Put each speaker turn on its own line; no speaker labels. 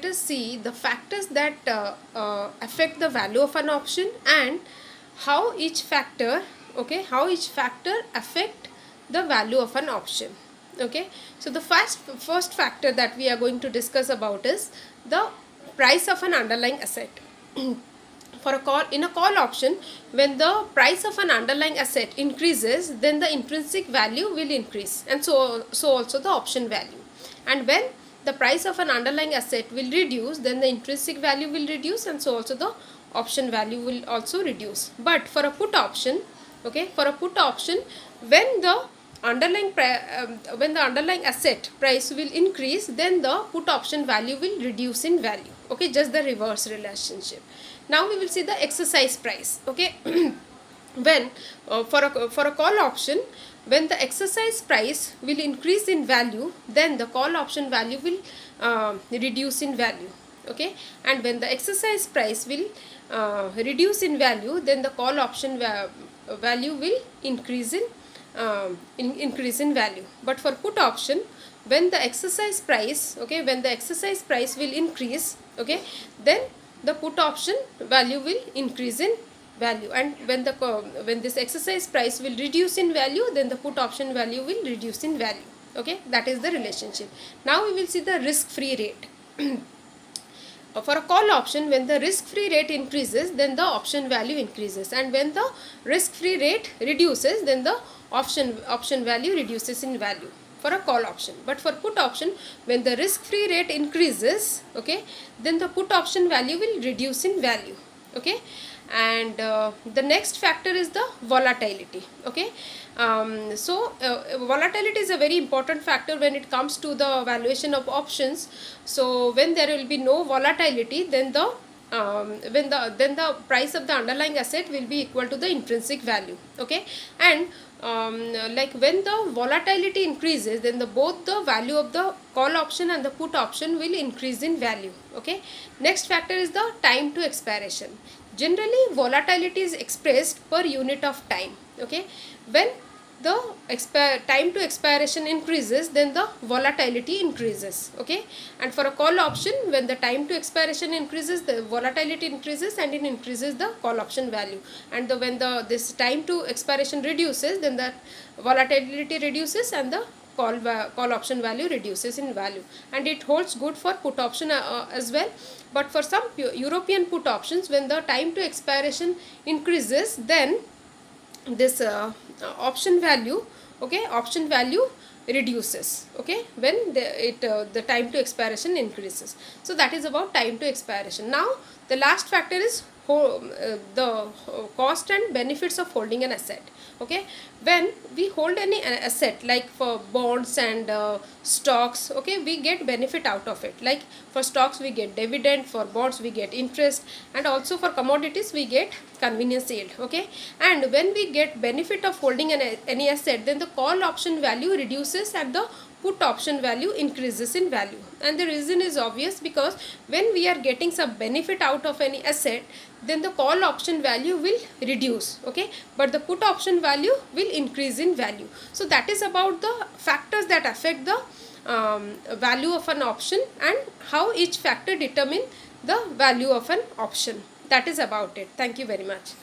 let us see the factors that affect the value of an option and how each factor, okay, how each factor affect the value of an option. Okay, so the first factor that we are going to discuss about is the price of an underlying asset. For a call, in a call option, when the price of an underlying asset increases, then the intrinsic value will increase, and so also the option value. And when the price of an underlying asset will reduce, then the intrinsic value will reduce, and so also the option value will also reduce. But for a put option, okay, for a put option, when the when the underlying asset price will increase, then the put option value will reduce in value. Okay, just the reverse relationship. Now we will see the exercise price. Okay, when for a call option, when the exercise price will increase in value, then the call option value will reduce in value. Okay, and when the exercise price will reduce in value, then the call option value will increase in value. But for put option, when the exercise price, okay, when the exercise price will increase, okay, then the put option value will increase in value, and when this exercise price will reduce in value, then the put option value will reduce in value. Okay, that is the relationship. Now we will see the risk free rate. For a call option, when the risk free rate increases, then the option value increases, and when the risk free rate reduces, then the option value reduces in value for a call option. But for put option, when the risk free rate increases, okay, then the put option value will reduce in value. Okay, and the next factor is the volatility. Okay, volatility is a very important factor when it comes to the valuation of options. So when there will be no volatility, then the price of the underlying asset will be equal to the intrinsic value. Okay, and like when the volatility increases, then both the value of the call option and the put option will increase in value. Okay, next factor is the time to expiration. Generally volatility is expressed per unit of time. Okay, when the time to expiration increases, then the volatility increases. Okay, and for a call option, when the time to expiration increases, the volatility increases, and it increases the call option value. And when this time to expiration reduces, then the volatility reduces, and the call option value reduces in value. And it holds good for put option as well. But for some European put options, when the time to expiration increases, then this option value, okay, option value reduces. Okay, when the time to expiration increases. So that is about time to expiration. Now the last factor is the cost and benefits of holding an asset. Okay, when we hold any asset, like for bonds and stocks, okay, we get benefit out of it. Like for stocks we get dividend, for bonds we get interest, and also for commodities we get convenience yield. Okay, and when we get benefit of holding any asset, then the call option value reduces and the put option value increases in value. And the reason is obvious, because when we are getting some benefit out of any asset, then the call option value will reduce. Okay, but the put option value will increase in value. So that is about the factors that affect the value of an option and how each factor determine the value of an option. That is about it. Thank you very much.